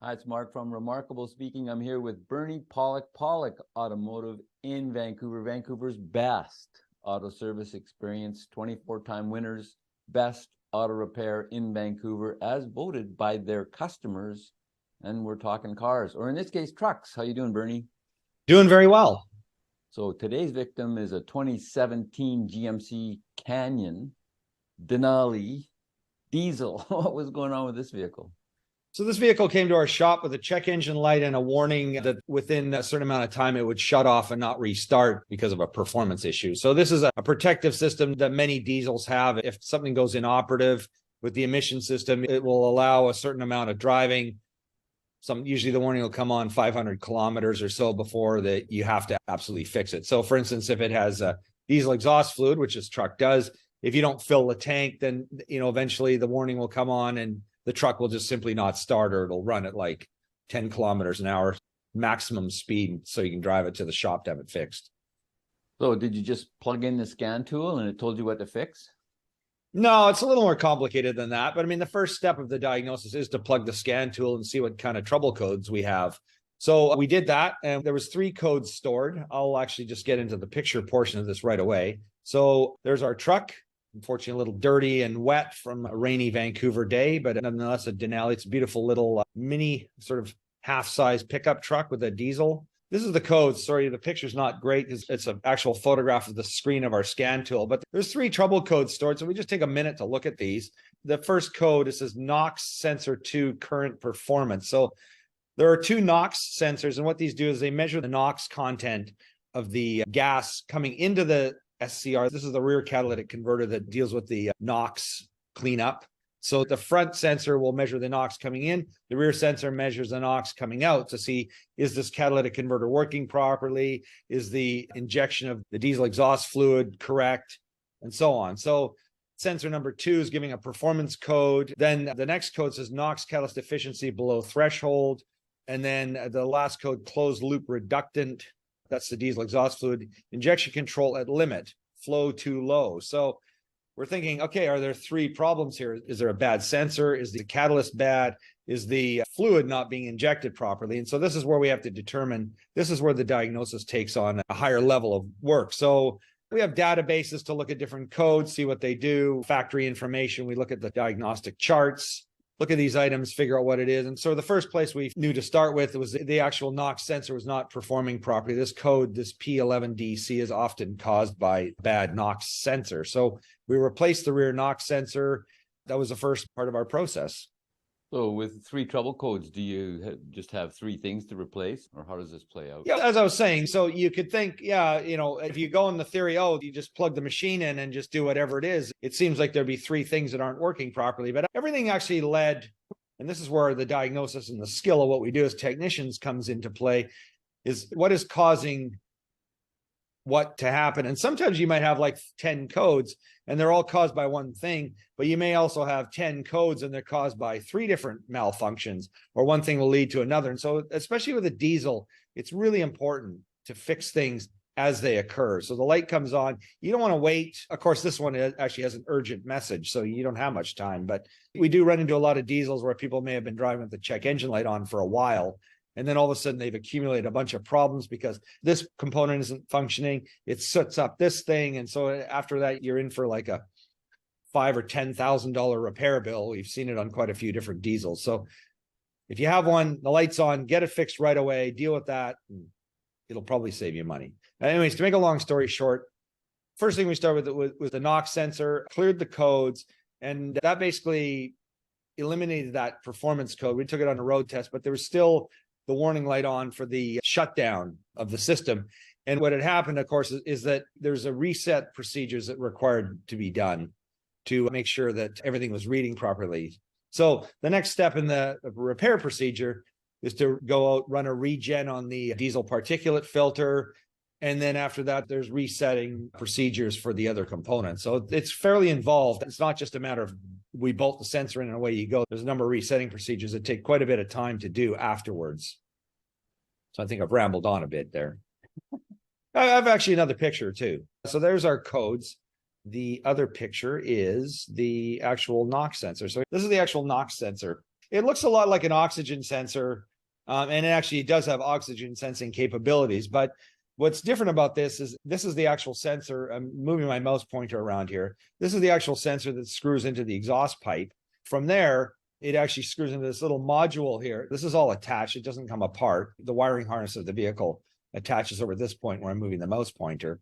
Hi, it's Mark from Remarkable Speaking. I'm here with Bernie Pawlik, Pawlik Automotive in Vancouver, Vancouver's best auto service experience, 24-time winners, best auto repair in Vancouver, as voted by their customers. And we're talking cars, or in this case, trucks. How you doing, Bernie? Doing very well. So today's victim is a 2017 GMC Canyon Denali diesel. What was going on with this vehicle? So this vehicle came to our shop with a check engine light and a warning that within a certain amount of time it would shut off and not restart because of a performance issue. So this is a protective system that many diesels have. If something goes inoperative with the emission system, it will allow a certain amount of driving. Usually the warning will come on 500 kilometers or so before that you have to absolutely fix it. So for instance, if it has a diesel exhaust fluid, which this truck does, if you don't fill the tank, then eventually the warning will come on and the truck will just simply not start, or it'll run at like 10 kilometers an hour maximum speed so you can drive it to the shop to have it fixed. So did you just plug in the scan tool and it told you what to fix? No, it's a little more complicated than that. But I mean, the first step of the diagnosis is to plug the scan tool and see what kind of trouble codes we have. So we did that, and there was 3 codes stored. I'll actually just get into the picture portion of this right away. So there's our truck. Unfortunately, a little dirty and wet from a rainy Vancouver day, but nonetheless, a Denali. It's a beautiful little mini sort of half-size pickup truck with a diesel. This is the code. Sorry, the picture's not great because it's an actual photograph of the screen of our scan tool, but there's 3 trouble codes stored. So we just take a minute to look at these. The first code, it says Nox Sensor 2 current performance. So there are 2 Nox sensors, and what these do is they measure the NOx content of the gas coming into the SCR. This is the rear catalytic converter that deals with the NOx cleanup. So the front sensor will measure the NOx coming in. The rear sensor measures the NOx coming out to see, is this catalytic converter working properly? Is the injection of the diesel exhaust fluid correct? And so on. So sensor number 2 is giving a performance code. Then the next code says NOx catalyst efficiency below threshold. And then the last code, closed loop reductant. That's the diesel exhaust fluid. Injection control at limit, flow too low. So we're thinking, okay, are there 3 problems here? Is there a bad sensor? Is the catalyst bad? Is the fluid not being injected properly? And so this is where we have to determine, this is where the diagnosis takes on a higher level of work. So we have databases to look at different codes, see what they do, factory information. We look at the diagnostic charts, look at these items, figure out what it is. And so the first place we knew to start with was the actual NOx sensor was not performing properly. This code, this P11DC, is often caused by bad NOx sensor. So we replaced the rear NOx sensor. That was the first part of our process. So with 3 trouble codes, do you just have 3 things to replace, or how does this play out? Yeah, as I was saying, so you could think, yeah, if you go in the theory, oh, you just plug the machine in and just do whatever it is, it seems like there'd be 3 things that aren't working properly. But everything actually led, and this is where the diagnosis and the skill of what we do as technicians comes into play, is what is causing what to happen. And sometimes you might have like 10 codes and they're all caused by one thing, but you may also have 10 codes and they're caused by 3 different malfunctions, or one thing will lead to another. And so especially with a diesel, it's really important to fix things as they occur. So the light comes on, you don't want to wait. Of course, this one actually has an urgent message, so you don't have much time, but we do run into a lot of diesels where people may have been driving with the check engine light on for a while. And then all of a sudden they've accumulated a bunch of problems because this component isn't functioning. It soots up this thing. And so after that, you're in for like a $5,000 or $10,000 repair bill. We've seen it on quite a few different diesels. So if you have one, the light's on, get it fixed right away, deal with that. And it'll probably save you money. Anyways, to make a long story short, first thing we started with was the NOx sensor, cleared the codes, and that basically eliminated that performance code. We took it on a road test, but there was still the warning light on for the shutdown of the system. And what had happened, of course, is that there's a reset procedures that required to be done to make sure that everything was reading properly. So the next step in the repair procedure is to go out, run a regen on the diesel particulate filter. And then after that, there's resetting procedures for the other components. So it's fairly involved. It's not just a matter of we bolt the sensor in and away you go. There's a number of resetting procedures that take quite a bit of time to do afterwards. So I think I've rambled on a bit there. I have actually another picture too. So there's our codes. The other picture is the actual NOx sensor. So this is the actual NOx sensor. It looks a lot like an oxygen sensor, and it actually does have oxygen sensing capabilities. But what's different about this is the actual sensor. I'm moving my mouse pointer around here. This is the actual sensor that screws into the exhaust pipe. From there, it actually screws into this little module here. This is all attached. It doesn't come apart. The wiring harness of the vehicle attaches over this point where I'm moving the mouse pointer.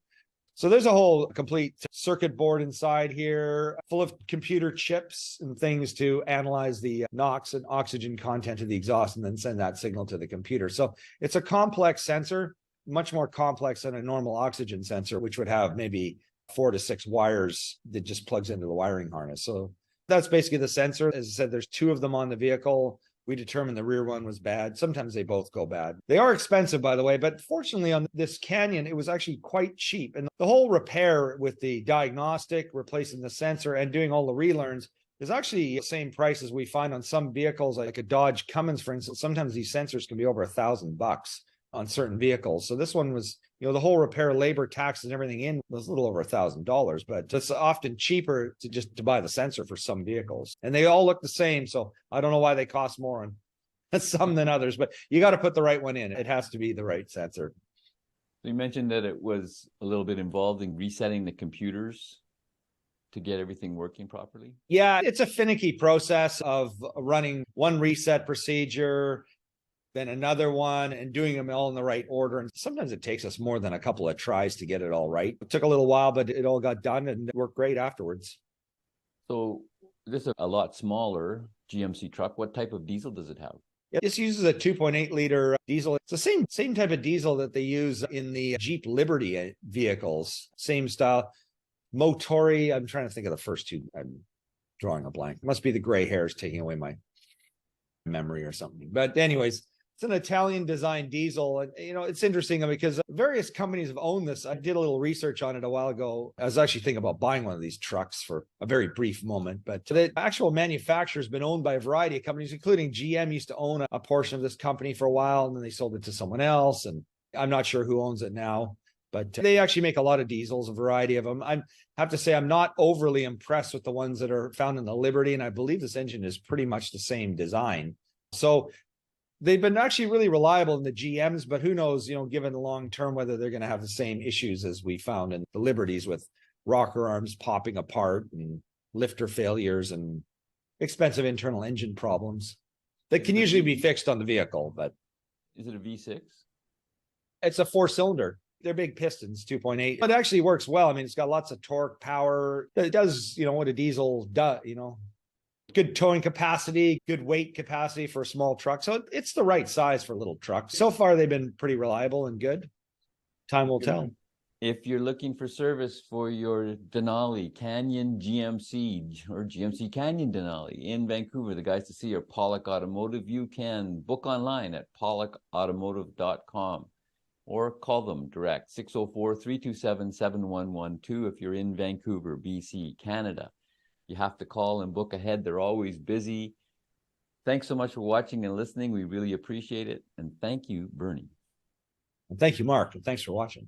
So there's a whole complete circuit board inside here, full of computer chips and things to analyze the NOx and oxygen content of the exhaust and then send that signal to the computer. So it's a complex sensor, much more complex than a normal oxygen sensor, which would have maybe 4 to 6 wires that just plugs into the wiring harness. So that's basically the sensor. As I said, there's 2 of them on the vehicle. We determined the rear one was bad. Sometimes they both go bad. They are expensive, by the way, but fortunately on this Canyon, it was actually quite cheap. And the whole repair with the diagnostic, replacing the sensor and doing all the relearns is actually the same price as we find on some vehicles, like a Dodge Cummins, for instance. Sometimes these sensors can be over $1,000 on certain vehicles. So this one was, the whole repair, labor, taxes, and everything in was a little over $1,000, but it's often cheaper to buy the sensor for some vehicles. And they all look the same. So I don't know why they cost more on some than others, but you got to put the right one in. It has to be the right sensor. So you mentioned that it was a little bit involved in resetting the computers to get everything working properly. Yeah, it's a finicky process of running one reset procedure, then another one, and doing them all in the right order. And sometimes it takes us more than a couple of tries to get it all right. It took a little while, but it all got done and it worked great afterwards. So this is a lot smaller GMC truck. What type of diesel does it have? This uses a 2.8 liter diesel. It's the same type of diesel that they use in the Jeep Liberty vehicles. Same style. Motori. I'm trying to think of the first 2. I'm drawing a blank. It must be the gray hairs taking away my memory or something. But anyways, it's an Italian designed diesel. And, it's interesting because various companies have owned this. I did a little research on it a while ago. I was actually thinking about buying one of these trucks for a very brief moment. But the actual manufacturer has been owned by a variety of companies, including GM used to own a portion of this company for a while, and then they sold it to someone else. And I'm not sure who owns it now, but they actually make a lot of diesels, a variety of them. I have to say I'm not overly impressed with the ones that are found in the Liberty, and I believe this engine is pretty much the same design. So they've been actually really reliable in the GMs, but who knows, given the long term, whether they're going to have the same issues as we found in the Liberties with rocker arms popping apart and lifter failures and expensive internal engine problems that can usually be fixed on the vehicle. But is it a V6? It's a 4-cylinder. They're big pistons, 2.8. But it actually works well. I mean, it's got lots of torque, power. It does, what a diesel does, good towing capacity, good weight capacity for a small truck. So it's the right size for little trucks. So far, they've been pretty reliable and good. Time will tell. If you're looking for service for your Denali, Canyon GMC, or GMC Canyon Denali in Vancouver, the guys to see are Pawlik Automotive. You can book online at pawlikautomotive.com or call them direct, 604-327-7112 if you're in Vancouver, BC, Canada. You have to call and book ahead. They're always busy. Thanks so much for watching and listening. We really appreciate it. And thank you, Bernie. And thank you, Mark. And thanks for watching.